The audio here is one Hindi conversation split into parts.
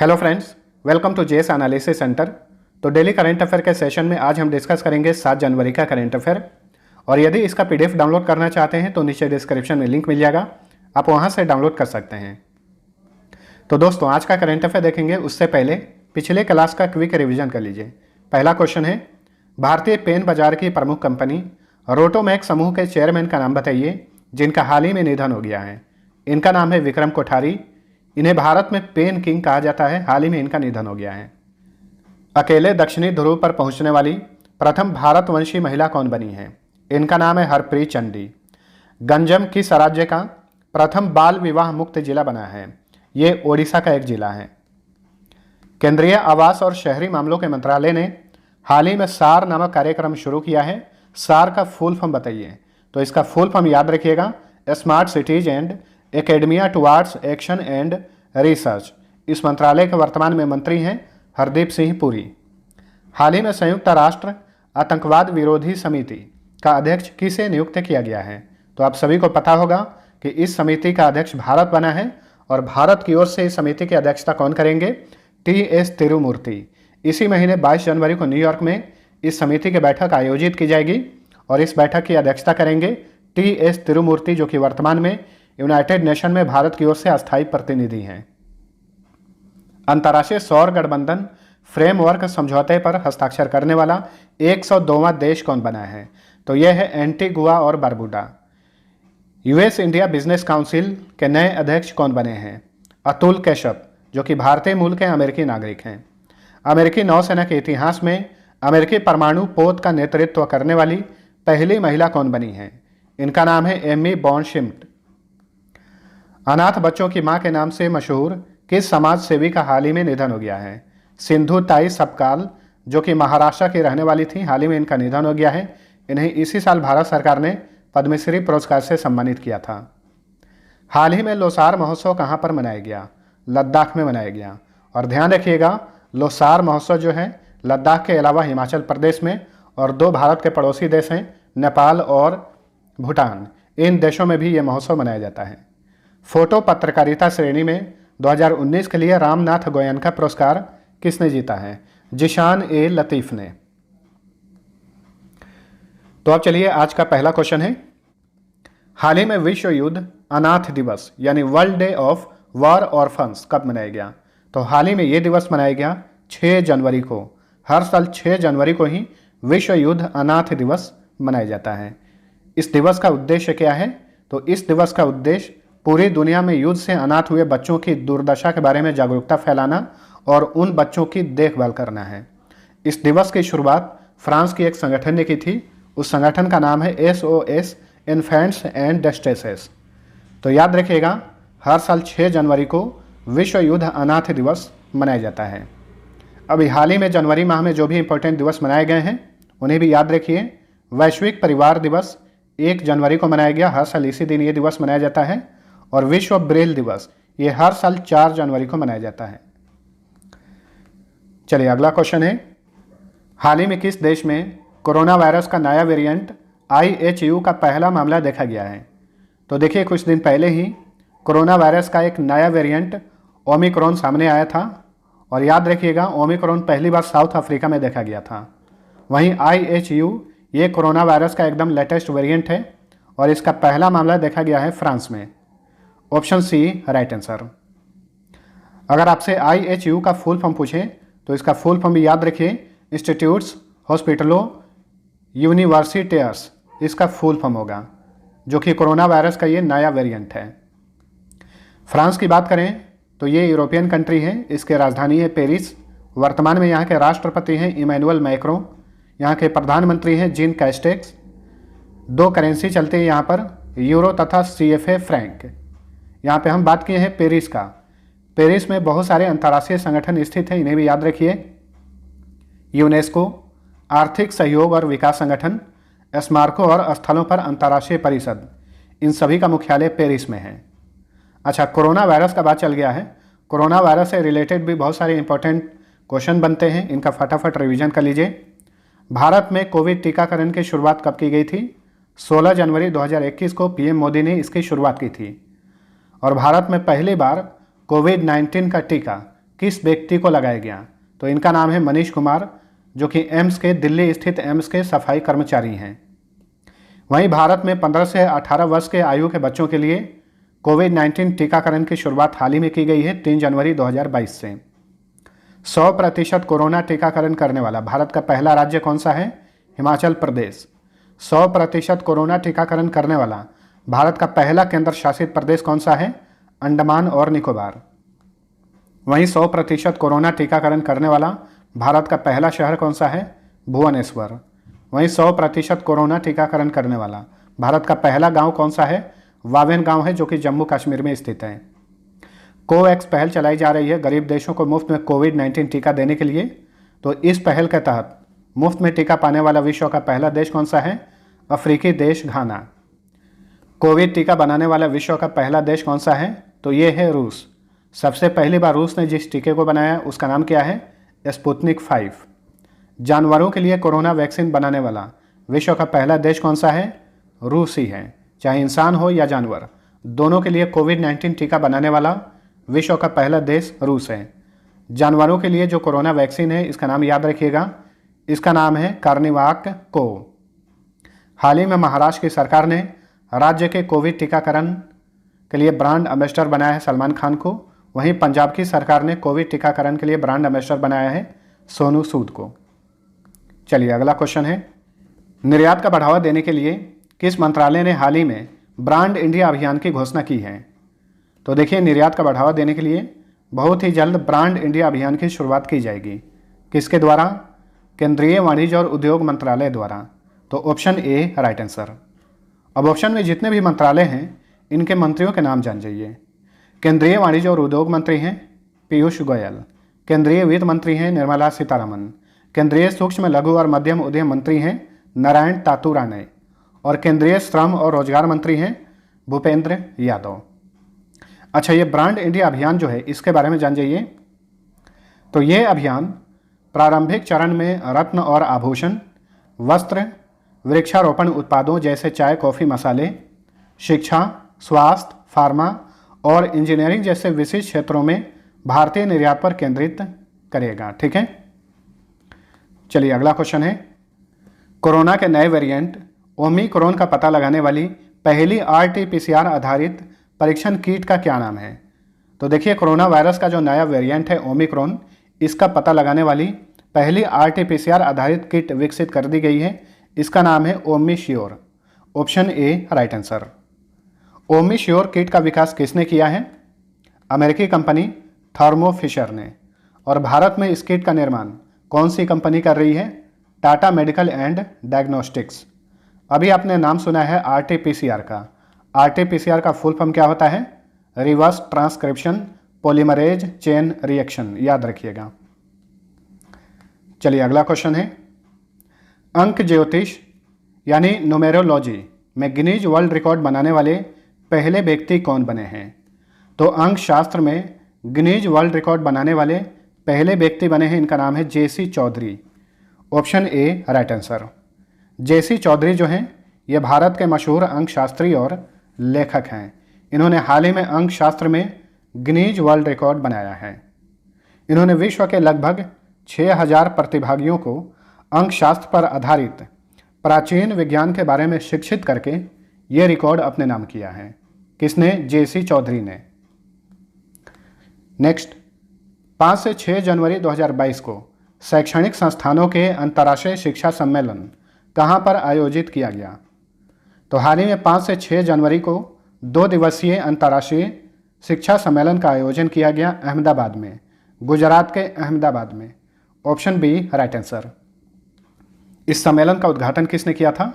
Hello friends, welcome to JS analysis centre. तो डेली करंट अफेयर के सेशन में आज हम डिस्कस करेंगे 7 जनवरी का करंट अफेयर। और यदि इसका पीडीएफ डाउनलोड करना चाहते हैं तो नीचे डिस्क्रिप्शन में लिंक मिल जाएगा, आप वहां से डाउनलोड कर सकते हैं। तो दोस्तों, आज का करंट अफेयर देखेंगे उससे पहले पिछले क्लास का क्विक रिविजन कर लीजिए। पहला क्वेश्चन है, भारतीय पेन बाजार की प्रमुख कंपनी रोटोमैक समूह के चेयरमैन का नाम बताइए जिनका हाल ही में निधन हो गया है। इनका नाम है विक्रम कोठारी। इन्हें भारत में पेन किंग कहा जाता है। हाल ही में इनका निधन हो गया है। अकेले दक्षिणी ध्रुव पर पहुंचने वाली प्रथम भारतवंशी महिला कौन बनी है? इनका नाम है हरप्रीत चंडी। गंजम किस राज्य का प्रथम बाल विवाह मुक्त जिला बना है? ये ओडिशा का एक जिला है। केंद्रीय आवास और शहरी मामलों के मंत्रालय ने हाल ही में सार नामक कार्यक्रम शुरू किया है। सार का फुल फॉर्म बताइए। तो इसका फुल फॉर्म याद रखिएगा, smart cities and academia towards action and research. इस मंत्रालय के वर्तमान में मंत्री हैं हरदीप सिंह पुरी। हाल ही में संयुक्त राष्ट्र आतंकवाद विरोधी समिति का अध्यक्ष किसे नियुक्त किया गया है? तो आप सभी को पता होगा कि इस समिति का अध्यक्ष भारत बना है और भारत की ओर से इस समिति की अध्यक्षता कौन करेंगे? टी.एस. तिरुमूर्ति। इसी महीने 22 जनवरी को न्यूयॉर्क में इस समिति की बैठक आयोजित की जाएगी और इस बैठक की अध्यक्षता करेंगे टी.एस. तिरुमूर्ति, जो कि वर्तमान में यूनाइटेड नेशन में भारत की ओर से अस्थायी प्रतिनिधि हैं। अंतर्राष्ट्रीय सौर गठबंधन फ्रेमवर्क समझौते पर हस्ताक्षर करने वाला 102वां देश कौन बना है? तो यह है एंटीगुआ और Barbuda. US India business council के नए अध्यक्ष कौन बने हैं? अतुल कैशप, जो कि भारतीय मूल के अमेरिकी नागरिक हैं। अमेरिकी नौसेना के इतिहास में अमेरिकी परमाणु पोत का नेतृत्व करने वाली पहली महिला कौन बनी है? इनका नाम है एमी बॉन्ड शिम्ट। अनाथ बच्चों की मां के नाम से मशहूर किस समाज सेवी का हाल ही में निधन हो गया है? सिंधु ताई सपकाल, जो कि महाराष्ट्र की रहने वाली थी। हाल ही में इनका निधन हो गया है। इन्हें इसी साल भारत सरकार ने पद्मश्री पुरस्कार से सम्मानित किया था। हाल ही में लोसार महोत्सव कहाँ पर मनाया गया? लद्दाख में मनाया गया। और ध्यान रखिएगा, लोसार महोत्सव जो है लद्दाख के अलावा हिमाचल प्रदेश में और 2 भारत के पड़ोसी देश हैं नेपाल और भूटान, इन देशों में भी ये महोत्सव मनाया जाता है। फोटो पत्रकारिता श्रेणी में 2019 के लिए रामनाथ गोयनका पुरस्कार किसने जीता है? जिशान ए लतीफ ने। तो अब चलिए, आज का पहला क्वेश्चन है, हाल ही में विश्व युद्ध अनाथ दिवस यानी world day of war orphans कब मनाया गया? तो हाल ही में ये दिवस मनाया गया 6 जनवरी को। हर साल 6 जनवरी को ही विश्व युद्ध अनाथ दिवस मनाया जाता है। इस दिवस का उद्देश्य क्या है? तो इस दिवस का उद्देश्य पूरी दुनिया में युद्ध से अनाथ हुए बच्चों की दुर्दशा के बारे में जागरूकता फैलाना और उन बच्चों की देखभाल करना है। इस दिवस की शुरुआत फ्रांस की एक संगठन ने की थी। उस संगठन का नाम है SOS इन्फेंट्स एंड डिस्ट्रेसेस। तो याद रखिएगा, हर साल 6 जनवरी को विश्व युद्ध अनाथ दिवस मनाया जाता है। अभी हाल ही में जनवरी माह में जो भी इंपॉर्टेंट दिवस मनाए गए हैं उन्हें भी याद रखिए। वैश्विक परिवार दिवस 1 जनवरी को मनाया गया। हर साल इसी दिन ये दिवस मनाया जाता है। और विश्व ब्रेल दिवस ये हर साल 4 जनवरी को मनाया जाता है। चलिए, अगला क्वेश्चन है, हाल ही में किस देश में कोरोना वायरस का नया वेरिएंट IHU का पहला मामला देखा गया है? तो देखिए, कुछ दिन पहले ही कोरोना वायरस का एक नया वेरिएंट ओमिक्रॉन सामने आया था। और याद रखिएगा, ओमिक्रॉन पहली बार साउथ अफ्रीका में देखा गया था। वहीं IHU ये कोरोना वायरस का एकदम लेटेस्ट वेरिएंट है और इसका पहला मामला देखा गया है फ्रांस में। Option C right answer. अगर आपसे IHU का फुल फॉर्म पूछें तो इसका फुल फॉर्म भी याद रखिए, इंस्टीट्यूट्स हॉस्पिटलों यूनिवर्सिटीज, इसका फुल फॉर्म होगा, जो कि कोरोना वायरस का ये नया वेरिएंट है। फ्रांस की बात करें तो ये यूरोपियन कंट्री है। इसके राजधानी है पेरिस। वर्तमान में यहाँ के राष्ट्रपति हैं इमैनुअल मैक्रों। यहाँ के प्रधानमंत्री हैं जीन कैस्टेक्स। 2 करेंसी चलते हैं यहाँ पर, यूरो तथा CFA फ्रैंक। यहाँ पे हम बात किए हैं पेरिस का। पेरिस में बहुत सारे अंतर्राष्ट्रीय संगठन स्थित हैं, इन्हें भी याद रखिए। यूनेस्को, आर्थिक सहयोग और विकास संगठन, स्मारकों और स्थलों पर अंतर्राष्ट्रीय परिषद, इन सभी का मुख्यालय पेरिस में है। अच्छा, कोरोना वायरस का बात चल गया है। कोरोना वायरस से रिलेटेड भी बहुत सारे इंपॉर्टेंट क्वेश्चन बनते हैं, इनका फटाफट रिवीजन कर लीजिए। भारत में कोविड टीकाकरण की शुरुआत कब की गई थी? 16 जनवरी 2021 को PM मोदी ने इसकी शुरुआत की थी। और भारत में पहली बार कोविड-19 का टीका किस व्यक्ति को लगाया गया? तो इनका नाम है मनीष कुमार, जो कि दिल्ली स्थित एम्स के सफाई कर्मचारी हैं। वहीं भारत में 15 से 18 वर्ष के आयु के बच्चों के लिए कोविड-19 टीकाकरण की शुरुआत हाल ही में की गई है 3 जनवरी 2022 से। 100% कोरोना टीकाकरण करने वाला भारत का पहला राज्य कौन सा है? हिमाचल प्रदेश। 100% कोरोना टीकाकरण करने वाला भारत का पहला केंद्र शासित प्रदेश कौन सा है? अंडमान और निकोबार। वहीं 100% कोरोना टीकाकरण करने वाला भारत का पहला शहर कौन सा है? भुवनेश्वर। वहीं 100% कोरोना टीकाकरण करने वाला भारत का पहला गांव कौन सा है? वावेन गांव है, जो कि जम्मू कश्मीर में स्थित है। कोवैक्स पहल चलाई जा रही है गरीब देशों को मुफ्त में कोविड-19 टीका देने के लिए। तो इस पहल के तहत मुफ्त में टीका पाने वाला विश्व का पहला देश कौन सा है? अफ्रीकी देश घाना। कोविड टीका बनाने वाला विश्व का पहला देश कौन सा है? तो ये है रूस। सबसे पहली बार रूस ने जिस टीके को बनाया उसका नाम क्या है? स्पुतनिक 5। जानवरों के लिए कोरोना वैक्सीन बनाने वाला विश्व का पहला देश कौन सा है? रूस ही है। चाहे इंसान हो या जानवर, दोनों के लिए कोविड-19 टीका बनाने वाला विश्व का पहला देश रूस है। जानवरों के लिए जो कोरोना वैक्सीन है, इसका नाम याद रखिएगा, इसका नाम है कार्निवाक को। हाल ही में महाराष्ट्र की सरकार ने राज्य के कोविड टीकाकरण के लिए ब्रांड एम्बेसडर बनाया है सलमान खान को। वहीं पंजाब की सरकार ने कोविड टीकाकरण के लिए ब्रांड एम्बेसडर बनाया है सोनू सूद को। चलिए अगला क्वेश्चन है, निर्यात का बढ़ावा देने के लिए किस मंत्रालय ने हाल ही में ब्रांड इंडिया अभियान की घोषणा की है? तो देखिए, निर्यात का बढ़ावा देने के लिए बहुत ही जल्द ब्रांड इंडिया अभियान की शुरुआत की जाएगी। किसके द्वारा? केंद्रीय वाणिज्य और उद्योग मंत्रालय द्वारा। तो ऑप्शन ए राइट आंसर। अब ऑप्शन में जितने भी मंत्रालय हैं, इनके मंत्रियों के नाम जान जाइए। केंद्रीय वाणिज्य और उद्योग मंत्री हैं पीयूष गोयल। केंद्रीय वित्त मंत्री हैं निर्मला सीतारमन। केंद्रीय सूक्ष्म लघु और मध्यम उद्यम मंत्री हैं नारायण तातू राणे। और केंद्रीय श्रम और रोजगार मंत्री हैं भूपेंद्र यादव। अच्छा, ये ब्रांड इंडिया अभियान जो है, इसके बारे में जान जाइए। तो ये अभियान प्रारंभिक चरण में रत्न और आभूषण, वस्त्र, वृक्षारोपण उत्पादों जैसे चाय, कॉफ़ी, मसाले, शिक्षा, स्वास्थ्य, फार्मा और इंजीनियरिंग जैसे विशिष्ट क्षेत्रों में भारतीय निर्यात पर केंद्रित करेगा। ठीक है, चलिए अगला क्वेश्चन है, कोरोना के नए वेरिएंट ओमिक्रॉन का पता लगाने वाली पहली RT-PCR आधारित परीक्षण किट का क्या नाम है? तो देखिए, कोरोना वायरस का जो नया वेरिएंट है ओमिक्रॉन, इसका पता लगाने वाली पहली RT-PCR आधारित किट विकसित कर दी गई है। इसका नाम है Omisure. Option A right answer. Omisure kit का विकास किसने किया है? अमेरिकी कंपनी थर्मो फिशर ने। और भारत में इस किट का निर्माण कौन सी कंपनी कर रही है? Tata medical and diagnostics. अभी आपने नाम सुना है RT-PCR का। RT-PCR का फुल फॉर्म क्या होता है? Reverse transcription polymerase chain reaction, याद रखिएगा। चलिए अगला क्वेश्चन है, अंक ज्योतिष यानी न्यूमेरोलॉजी में गिनीज वर्ल्ड रिकॉर्ड बनाने वाले पहले व्यक्ति कौन बने हैं? तो अंक शास्त्र में गिनीज वर्ल्ड रिकॉर्ड बनाने वाले पहले व्यक्ति बने हैं, इनका नाम है JC Chaudhary. Option A right answer. JC Chaudhary जो हैं, ये भारत के मशहूर अंक शास्त्री और लेखक हैं। इन्होंने हाल ही में अंक शास्त्र में गिनीज वर्ल्ड रिकॉर्ड बनाया है। इन्होंने विश्व के लगभग 6000 प्रतिभागियों को अंक शास्त्र पर आधारित प्राचीन विज्ञान के बारे में शिक्षित करके ये रिकॉर्ड अपने नाम किया है। किसने? JC चौधरी ने। नेक्स्ट, 5 से 6 जनवरी 2022 को शैक्षणिक संस्थानों के अंतर्राष्ट्रीय शिक्षा सम्मेलन कहाँ पर आयोजित किया गया? तो हाल ही में 5 से 6 जनवरी को 2 दिवसीय अंतर्राष्ट्रीय शिक्षा सम्मेलन का आयोजन किया गया अहमदाबाद में, गुजरात के अहमदाबाद में। Option B right answer. इस सम्मेलन का उद्घाटन किसने किया था?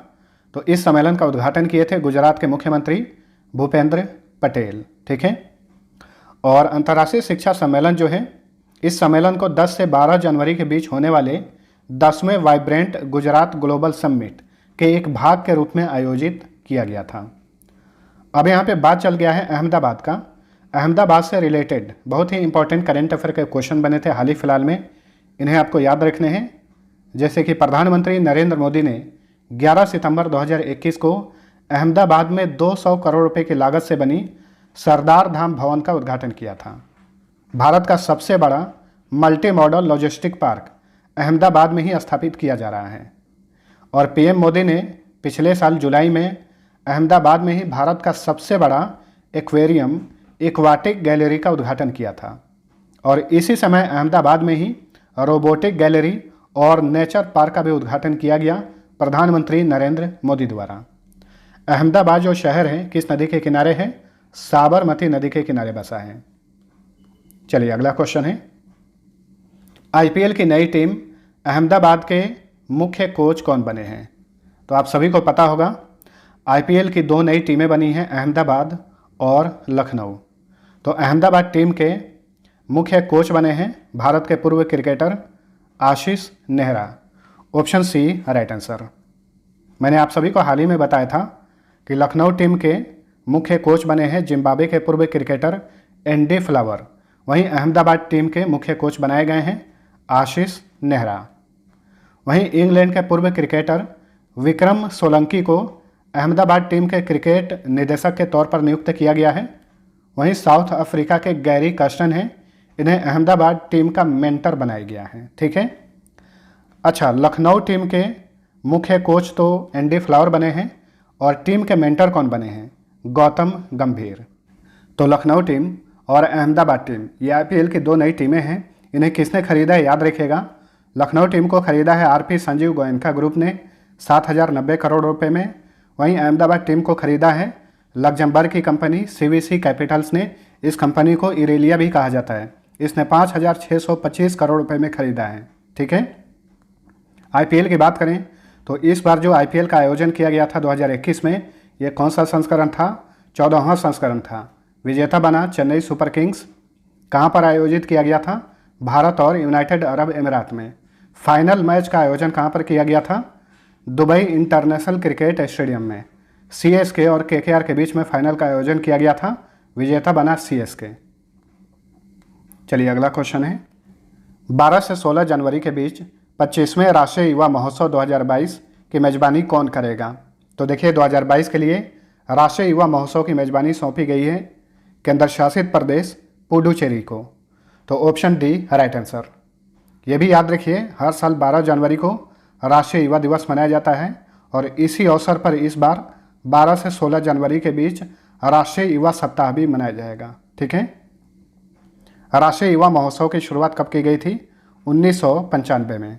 तो इस सम्मेलन का उद्घाटन किए थे गुजरात के मुख्यमंत्री भूपेंद्र पटेल। ठीक है, और अंतर्राष्ट्रीय शिक्षा सम्मेलन जो है, इस सम्मेलन को 10 से 12 जनवरी के बीच होने वाले 10वें वाइब्रेंट गुजरात ग्लोबल समिट के एक भाग के रूप में आयोजित किया गया था। अब यहाँ पे बात चल गया है अहमदाबाद का। अहमदाबाद से रिलेटेड बहुत ही इंपॉर्टेंट करंट अफेयर के क्वेश्चन बने थे हाल ही फिलहाल में, इन्हें आपको याद रखने हैं। जैसे कि प्रधानमंत्री नरेंद्र मोदी ने 11 सितंबर 2021 को अहमदाबाद में 200 करोड़ रुपए की लागत से बनी सरदार धाम भवन का उद्घाटन किया था। भारत का सबसे बड़ा multi modal logistic park Ahmedabad में ही स्थापित किया जा रहा है। और पीएम मोदी ने पिछले साल जुलाई में अहमदाबाद में ही भारत का सबसे बड़ा एक्वेरियम एक्वाटिक गैलरी का उद्घाटन किया था। और इसी समय अहमदाबाद में ही रोबोटिक गैलरी और नेचर पार्क का भी उद्घाटन किया गया प्रधानमंत्री नरेंद्र मोदी द्वारा। अहमदाबाद जो शहर है किस नदी के किनारे है? साबरमती नदी के किनारे बसा है। चलिए अगला क्वेश्चन है, आईपीएल की नई टीम अहमदाबाद के मुख्य कोच कौन बने हैं? तो आप सभी को पता होगा आईपीएल की 2 नई टीमें बनी हैं, अहमदाबाद और लखनऊ। तो अहमदाबाद टीम के मुख्य कोच बने हैं भारत के पूर्व cricketer Ashish Nehra. Option C right answer. मैंने आप सभी को हाल ही में बताया था कि लखनऊ टीम के मुख्य कोच बने हैं जिम्बाब्वे के पूर्व क्रिकेटर एंडी फ्लावर। वहीं अहमदाबाद टीम के मुख्य कोच बनाए गए हैं आशीष नेहरा। वहीं इंग्लैंड के पूर्व क्रिकेटर विक्रम सोलंकी को अहमदाबाद टीम के क्रिकेट निदेशक के तौर पर नियुक्त किया गया है। वहीं साउथ अफ्रीका के गैरी कस्टन हैं, इन्हें अहमदाबाद टीम का मेंटर बनाया गया है। ठीक है। अच्छा, लखनऊ टीम के मुख्य कोच तो एंडी फ्लावर बने हैं और टीम के मेंटर कौन बने हैं? गौतम गंभीर। तो लखनऊ टीम और अहमदाबाद टीम ये आईपीएल की 2 नई टीमें हैं। इन्हें किसने खरीदा है याद रखिएगा। लखनऊ टीम को खरीदा है आरपी संजीव गोयनका ग्रुप ने 7,090 करोड़ रुपए में। वहीं अहमदाबाद टीम को खरीदा है लग्जमबर्ग की कंपनी सीवीसी कैपिटल्स ने। इस कंपनी को इरेलिया भी कहा जाता है। इसने 5,625 करोड़ रुपए में खरीदा है। ठीक है। आईपीएल की बात करें तो इस बार जो आईपीएल का आयोजन किया गया था 2021 में, ये कौन सा संस्करण था? 14वां संस्करण था। विजेता बना चेन्नई सुपर किंग्स। कहाँ पर आयोजित किया गया था? भारत और यूनाइटेड अरब अमीरात में। फाइनल मैच का आयोजन कहाँ पर किया गया था? दुबई इंटरनेशनल क्रिकेट स्टेडियम में। सीएसके और केकेआर के बीच में फाइनल का आयोजन किया गया था। विजेता बना सीएसके। चलिए अगला क्वेश्चन है, 12 से 16 जनवरी के बीच 25वें राष्ट्रीय युवा महोत्सव 2022 की मेजबानी कौन करेगा? तो देखिए 2022 के लिए राष्ट्रीय युवा महोत्सव की मेजबानी सौंपी गई है केंद्र शासित प्रदेश पुडुचेरी को। तो ऑप्शन डी राइट आंसर। ये भी याद रखिए हर साल 12 जनवरी को राष्ट्रीय युवा दिवस मनाया जाता है और इसी अवसर पर इस बार 12 से 16 जनवरी के बीच राष्ट्रीय युवा सप्ताह भी मनाया जाएगा। ठीक है। राष्ट्रीय युवा महोत्सव की शुरुआत कब की गई थी? 1995 में।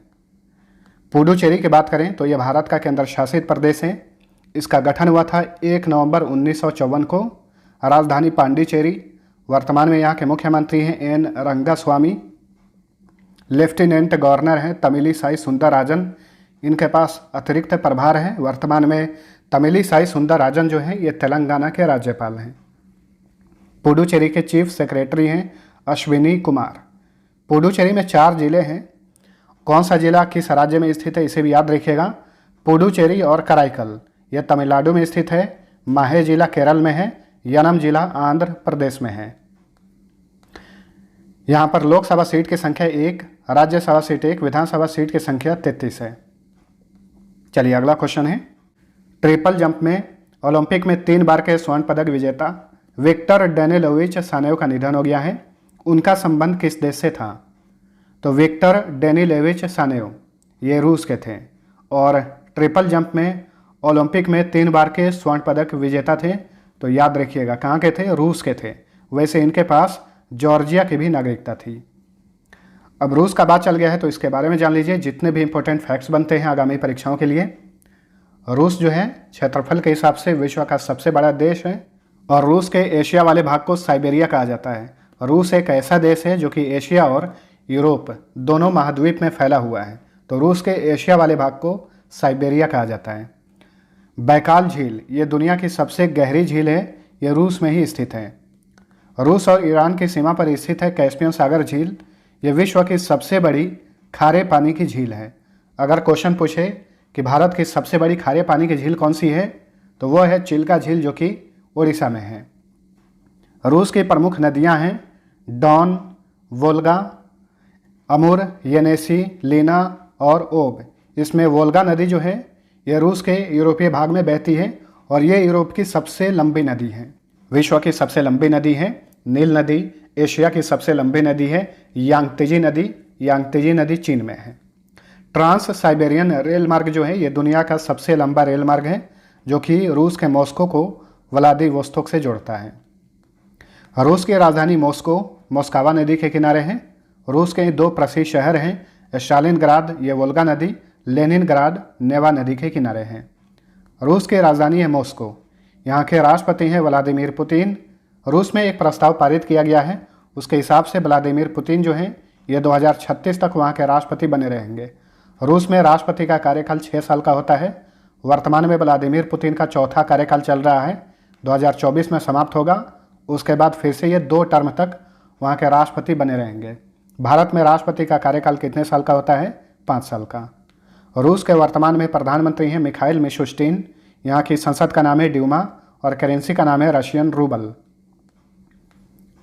पुडुचेरी की बात करें तो यह भारत का केंद्र शासित प्रदेश है। इसका गठन हुआ था 1 नवंबर 1954 को। राजधानी पांडिचेरी। वर्तमान में यहाँ के मुख्यमंत्री हैं एन रंगास्वामी। लेफ्टिनेंट गवर्नर हैं तमिलिसाई सुंदरराजन। इनके पास अतिरिक्त प्रभार है। वर्तमान में तमिलिसाई सुंदरराजन जो हैं ये तेलंगाना के राज्यपाल हैं। पुडुचेरी के चीफ सेक्रेटरी हैं अश्विनी कुमार। पुडुचेरी में 4 जिले हैं। कौन सा जिला किस राज्य में स्थित है इसे भी याद रखिएगा। पुडुचेरी और कराईकल यह तमिलनाडु में स्थित है। माहे जिला केरल में है। यनम जिला आंध्र प्रदेश में है। यहाँ पर लोकसभा सीट की संख्या 1, राज्यसभा सीट 1, विधानसभा सीट की संख्या 33 है। चलिए अगला क्वेश्चन है, ट्रिपल जंप में ओलंपिक में 3 बार के स्वर्ण पदक विजेता विक्टर डेनिलोविच सानेव का निधन हो गया है। उनका संबंध किस देश से था? तो विक्टर डेनिलोविच सानेव ये रूस के थे और ट्रिपल जंप में ओलंपिक में 3 बार के स्वर्ण पदक विजेता थे। तो याद रखिएगा कहाँ के थे? रूस के थे। वैसे इनके पास जॉर्जिया की भी नागरिकता थी। अब रूस का बात चल गया है तो इसके बारे में जान लीजिए जितने भी इंपॉर्टेंट फैक्ट्स बनते हैं आगामी परीक्षाओं के लिए। रूस जो है क्षेत्रफल के हिसाब से विश्व का सबसे बड़ा देश है और रूस के एशिया वाले भाग को साइबेरिया कहा जाता है। रूस एक ऐसा देश है जो कि एशिया और यूरोप दोनों महाद्वीप में फैला हुआ है। तो रूस के एशिया वाले भाग को साइबेरिया कहा जाता है। बैकाल झील ये दुनिया की सबसे गहरी झील है। ये रूस में ही स्थित है। रूस और ईरान की सीमा पर स्थित है कैस्पियन सागर झील। ये विश्व की सबसे बड़ी खारे पानी की झील है। अगर क्वेश्चन पूछे कि भारत की सबसे बड़ी खारे पानी की झील कौन सी है तो वो है चिल्का झील जो कि उड़ीसा में है। रूस की प्रमुख नदियां हैं डॉन, वोल्गा, अमूर, येनेसी, लीना और ओब। इसमें वोल्गा नदी जो है ये रूस के यूरोपीय भाग में बहती है और ये यूरोप की सबसे लंबी नदी है। विश्व की सबसे लंबी नदी है नील नदी। एशिया की सबसे लंबी नदी है यांगत्जे नदी चीन में है। ट्रांस साइबेरियन रेल मार्ग जो है ये दुनिया का सबसे लंबा रेल मार्ग है, जो कि रूस के मॉस्को को व्लादिवोस्तोक से जोड़ता है। रूस की राजधानी मॉस्को मोस्कावा नदी के किनारे है। रूस के 2 प्रसिद्ध शहर हैं, स्टालिनग्राद ये वोल्गा नदी, लेनिनग्राद नेवा नदी के किनारे हैं। रूस की राजधानी है मॉस्को। यहाँ के राष्ट्रपति हैं व्लादिमीर पुतिन। रूस में एक प्रस्ताव पारित किया गया है, उसके हिसाब से व्लादिमीर पुतिन जो हैं ये 2036 तक वहाँ के राष्ट्रपति बने रहेंगे। रूस में राष्ट्रपति का कार्यकाल 6 साल का होता है। वर्तमान में व्लादिमीर पुतिन का 4था कार्यकाल चल रहा है, 2024 में समाप्त होगा। उसके बाद फिर से ये 2 टर्म तक वहाँ के राष्ट्रपति बने रहेंगे। भारत में राष्ट्रपति का कार्यकाल कितने साल का होता है? 5 साल का। रूस के वर्तमान में प्रधानमंत्री हैं मिखाइल मिशुस्टिन। यहाँ की संसद का नाम है ड्यूमा और करेंसी का नाम है रशियन रूबल।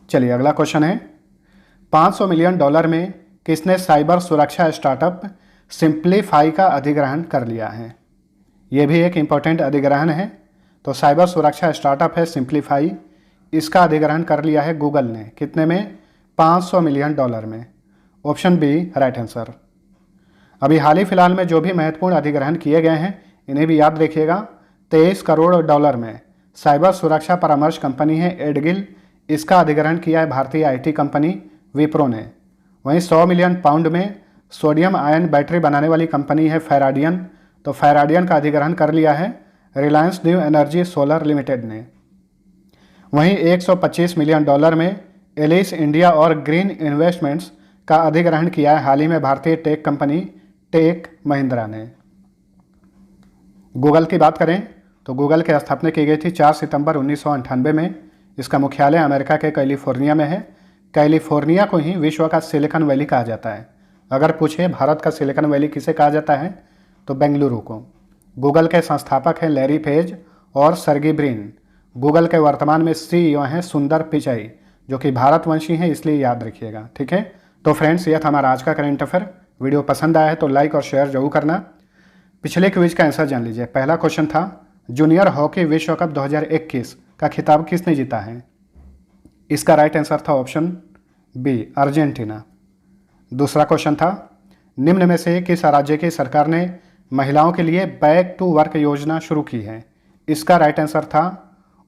चलिए अगला क्वेश्चन है, $500 मिलियन में किसने साइबर सुरक्षा स्टार्टअप सिंप्लीफाई का अधिग्रहण कर लिया है? ये भी एक इम्पोर्टेंट अधिग्रहण है। तो साइबर सुरक्षा स्टार्टअप है सिंप्लीफाई, इसका अधिग्रहण कर लिया है गूगल ने। कितने में? $500 मिलियन में। Option B right answer. अभी हाल ही फिलहाल में जो भी महत्वपूर्ण अधिग्रहण किए गए हैं इन्हें भी याद रखिएगा। $23 करोड़ में साइबर सुरक्षा परामर्श कंपनी है एडगिल, इसका अधिग्रहण किया है भारतीय IT कंपनी विप्रो ने। वहीं $100 मिलियन में सोडियम आयन बैटरी बनाने वाली कंपनी है फेराडियन, तो फेराडियन का अधिग्रहण कर लिया है Reliance new energy solar limited ने। वहीं $125 मिलियन में एलिस इंडिया और ग्रीन इन्वेस्टमेंट्स का अधिग्रहण किया है हाल ही में भारतीय टेक कंपनी टेक महिंद्रा ने। गूगल की बात करें तो गूगल की स्थापना की गई थी 4 सितंबर 1998 में। इसका मुख्यालय अमेरिका के कैलिफोर्निया में है। कैलिफोर्निया को ही विश्व का सिलिकॉन वैली कहा जाता है। अगर पूछे भारत का सिलिकॉन वैली किसे कहा जाता है तो बेंगलुरु को। गूगल के संस्थापक हैं लैरी पेज और सर्गी ब्रिन। गूगल के वर्तमान में CEO हैं सुंदर पिचाई, जो कि भारतवंशी हैं, इसलिए याद रखिएगा। ठीक है, तो फ्रेंड्स यह था हमारा आज का करंट अफेयर। वीडियो पसंद आया है तो लाइक और शेयर जरूर करना। पिछले क्विज का आंसर जान लीजिए। पहला क्वेश्चन था जूनियर हॉकी विश्व कप 2021 का खिताब किसने जीता है? इसका राइट आंसर था ऑप्शन बी अर्जेंटीना। दूसरा क्वेश्चन था निम्न में से किस राज्य की सरकार ने महिलाओं के लिए बैक टू वर्क योजना शुरू की है? इसका राइट आंसर था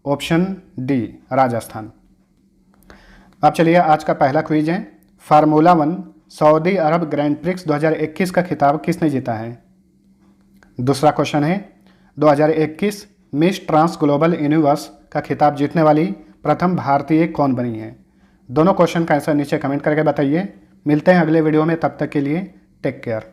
ऑप्शन डी राजस्थान। अब चलिए आज का पहला क्विज है, फार्मूला 1 सऊदी अरब ग्रैंड प्रिक्स 2021 का खिताब किसने जीता है? दूसरा क्वेश्चन है 2021 मिस ट्रांस ग्लोबल यूनिवर्स का खिताब जीतने वाली प्रथम भारतीय कौन बनी है? दोनों क्वेश्चन का आंसर नीचे कमेंट करके बताइए। मिलते हैं अगले वीडियो में, तब तक के लिए टेक केयर।